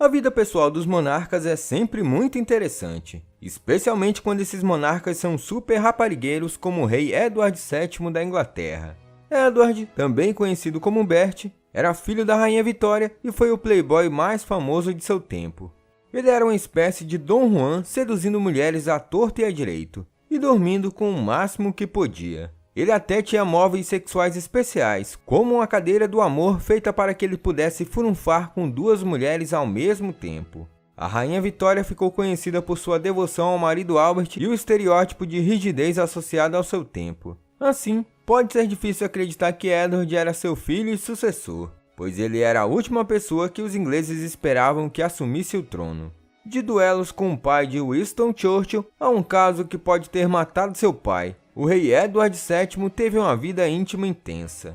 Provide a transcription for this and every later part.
A vida pessoal dos monarcas é sempre muito interessante, especialmente quando esses monarcas são super raparigueiros como o rei Edward VII da Inglaterra. Edward, também conhecido como Bert, era filho da rainha Vitória e foi o playboy mais famoso de seu tempo. Ele era uma espécie de Dom Juan seduzindo mulheres à torta e à direito, e dormindo com o máximo que podia. Ele até tinha móveis sexuais especiais, como uma cadeira do amor feita para que ele pudesse furunfar com duas mulheres ao mesmo tempo. A rainha Vitória ficou conhecida por sua devoção ao marido Albert e o estereótipo de rigidez associado ao seu tempo. Assim, pode ser difícil acreditar que Edward era seu filho e sucessor, pois ele era a última pessoa que os ingleses esperavam que assumisse o trono. De duelos com o pai de Winston Churchill a um caso que pode ter matado seu pai, o rei Edward VII teve uma vida íntima intensa.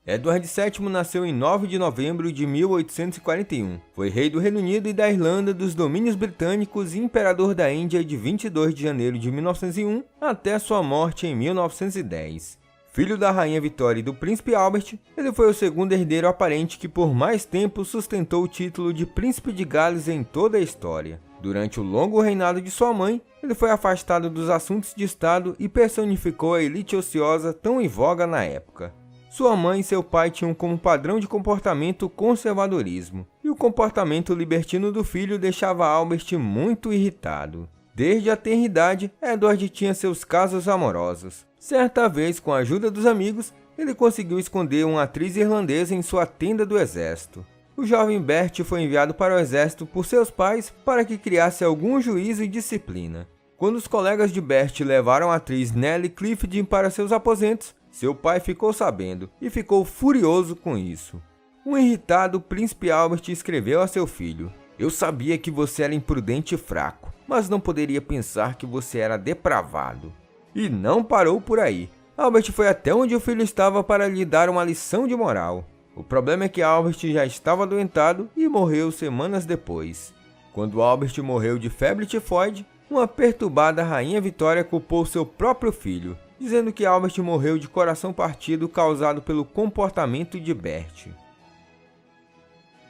Edward VII nasceu em 9 de novembro de 1841. Foi rei do Reino Unido e da Irlanda, dos domínios britânicos e imperador da Índia de 22 de janeiro de 1901 até sua morte em 1910. Filho da rainha Vitória e do príncipe Albert, ele foi o segundo herdeiro aparente que por mais tempo sustentou o título de príncipe de Gales em toda a história. Durante o longo reinado de sua mãe, ele foi afastado dos assuntos de Estado e personificou a elite ociosa tão em voga na época. Sua mãe e seu pai tinham como padrão de comportamento o conservadorismo, e o comportamento libertino do filho deixava Albert muito irritado. Desde a tenra idade, Edward tinha seus casos amorosos. Certa vez, com a ajuda dos amigos, ele conseguiu esconder uma atriz irlandesa em sua tenda do exército. O jovem Bert foi enviado para o exército por seus pais para que criasse algum juízo e disciplina. Quando os colegas de Bert levaram a atriz Nellie Clifford para seus aposentos, seu pai ficou sabendo e ficou furioso com isso. Um irritado, o príncipe Albert escreveu a seu filho: "Eu sabia que você era imprudente e fraco, mas não poderia pensar que você era depravado." E não parou por aí. Albert foi até onde o filho estava para lhe dar uma lição de moral. O problema é que Albert já estava adoentado e morreu semanas depois. Quando Albert morreu de febre tifoide, uma perturbada rainha Vitória culpou seu próprio filho, dizendo que Albert morreu de coração partido causado pelo comportamento de Bert.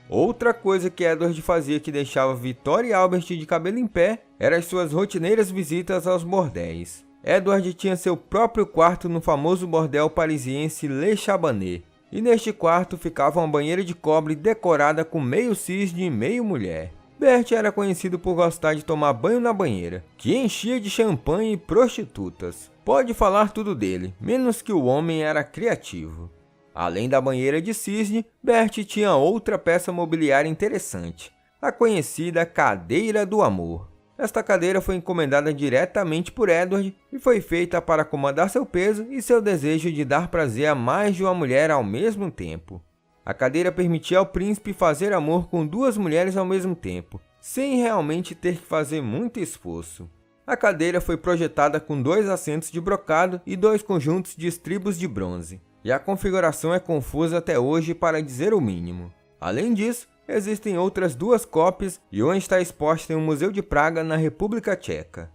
Outra coisa que Edward fazia que deixava Vitória e Albert de cabelo em pé eram as suas rotineiras visitas aos bordéis. Edward tinha seu próprio quarto no famoso bordel parisiense Le Chabanais, e neste quarto ficava uma banheira de cobre decorada com meio cisne e meio mulher. Bert era conhecido por gostar de tomar banho na banheira, que enchia de champanhe e prostitutas. Pode falar tudo dele, menos que o homem era criativo. Além da banheira de cisne, Bert tinha outra peça mobiliária interessante, a conhecida Cadeira do Amor. Esta cadeira foi encomendada diretamente por Edward e foi feita para acomodar seu peso e seu desejo de dar prazer a mais de uma mulher ao mesmo tempo. A cadeira permitia ao príncipe fazer amor com duas mulheres ao mesmo tempo, sem realmente ter que fazer muito esforço. A cadeira foi projetada com 2 assentos de brocado e 2 conjuntos de estribos de bronze, e a configuração é confusa até hoje para dizer o mínimo. Além disso, existem outras 2 cópias e uma está exposta em um museu de Praga, na República Tcheca.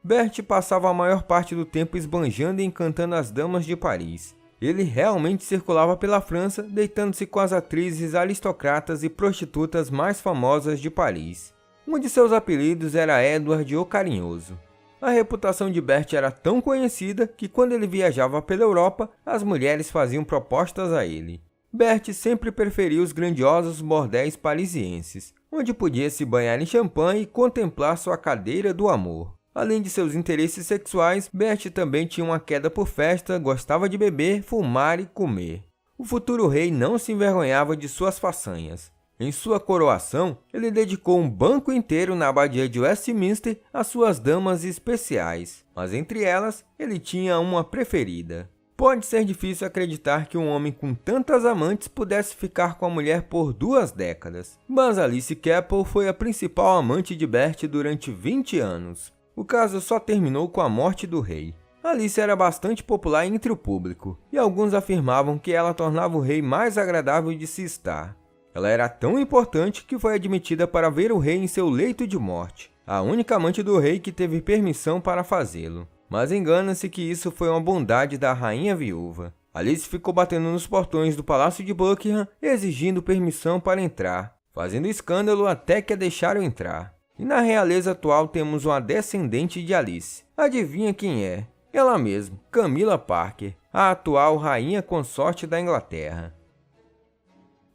Bert passava a maior parte do tempo esbanjando e encantando as damas de Paris. Ele realmente circulava pela França, deitando-se com as atrizes, aristocratas e prostitutas mais famosas de Paris. Um de seus apelidos era Edward o Carinhoso. A reputação de Bert era tão conhecida que quando ele viajava pela Europa, as mulheres faziam propostas a ele. Bert sempre preferiu os grandiosos bordéis parisienses, onde podia se banhar em champanhe e contemplar sua cadeira do amor. Além de seus interesses sexuais, Bert também tinha uma queda por festa, gostava de beber, fumar e comer. O futuro rei não se envergonhava de suas façanhas. Em sua coroação, ele dedicou um banco inteiro na abadia de Westminster às suas damas especiais, mas entre elas, ele tinha uma preferida. Pode ser difícil acreditar que um homem com tantas amantes pudesse ficar com a mulher por 2 décadas, mas Alice Keppel foi a principal amante de Bert durante 20 anos. O caso só terminou com a morte do rei. Alice era bastante popular entre o público, e alguns afirmavam que ela tornava o rei mais agradável de se estar. Ela era tão importante que foi admitida para ver o rei em seu leito de morte, a única amante do rei que teve permissão para fazê-lo. Mas engana-se que isso foi uma bondade da rainha viúva. Alice ficou batendo nos portões do Palácio de Buckingham, exigindo permissão para entrar, fazendo escândalo até que a deixaram entrar. E na realeza atual temos uma descendente de Alice. Adivinha quem é? Ela mesma, Camilla Parker, a atual rainha consorte da Inglaterra.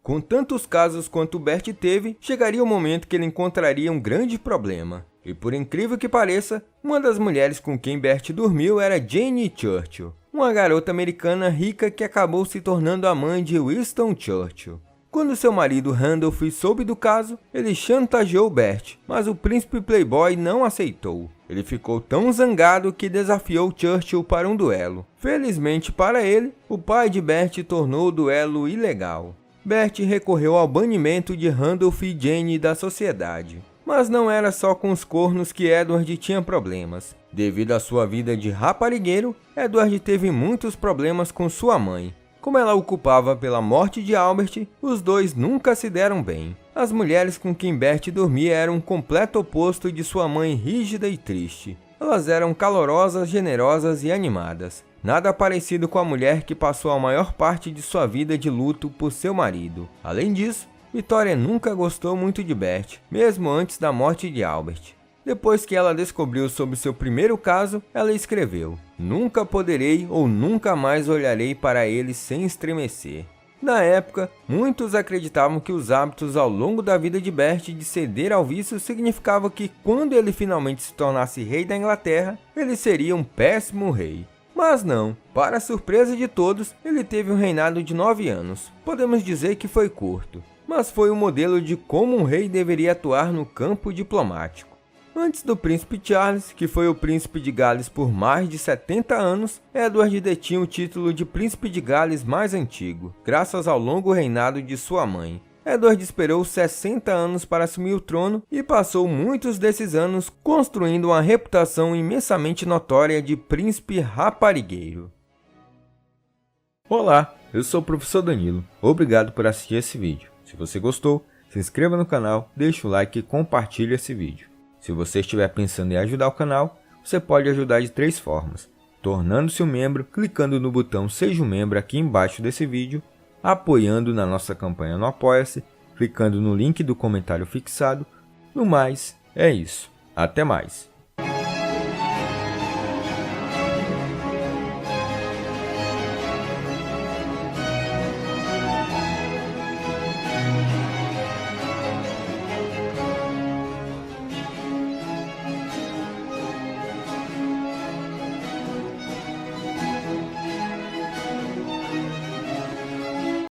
Com tantos casos quanto Bert teve, chegaria o momento que ele encontraria um grande problema. E por incrível que pareça, uma das mulheres com quem Bert dormiu era Jane Churchill, uma garota americana rica que acabou se tornando a mãe de Winston Churchill. Quando seu marido Randolph soube do caso, ele chantageou Bert, mas o príncipe playboy não aceitou. Ele ficou tão zangado que desafiou Churchill para um duelo. Felizmente para ele, o pai de Bert tornou o duelo ilegal. Bert recorreu ao banimento de Randolph e Jane da sociedade. Mas não era só com os cornos que Edward tinha problemas. Devido à sua vida de raparigueiro, Edward teve muitos problemas com sua mãe. Como ela o culpava pela morte de Albert, os dois nunca se deram bem. As mulheres com quem Bert dormia eram um completo oposto de sua mãe rígida e triste. Elas eram calorosas, generosas e animadas. Nada parecido com a mulher que passou a maior parte de sua vida de luto por seu marido. Além disso, Victoria nunca gostou muito de Bert, mesmo antes da morte de Albert. Depois que ela descobriu sobre seu primeiro caso, ela escreveu: "Nunca poderei ou nunca mais olharei para ele sem estremecer." Na época, muitos acreditavam que os hábitos ao longo da vida de Bert de ceder ao vício significava que quando ele finalmente se tornasse rei da Inglaterra, ele seria um péssimo rei. Mas não, para a surpresa de todos, ele teve um reinado de 9 anos. Podemos dizer que foi curto, mas foi um modelo de como um rei deveria atuar no campo diplomático. Antes do príncipe Charles, que foi o príncipe de Gales por mais de 70 anos, Edward detinha o título de príncipe de Gales mais antigo, graças ao longo reinado de sua mãe. Edward esperou 60 anos para assumir o trono e passou muitos desses anos construindo uma reputação imensamente notória de príncipe raparigueiro. Olá, eu sou o professor Danilo. Obrigado por assistir esse vídeo. Se você gostou, se inscreva no canal, deixe o like e compartilhe esse vídeo. Se você estiver pensando em ajudar o canal, você pode ajudar de 3 formas: tornando-se um membro, clicando no botão Seja um Membro aqui embaixo desse vídeo, apoiando na nossa campanha no Apoia-se, clicando no link do comentário fixado. No mais, é isso. Até mais!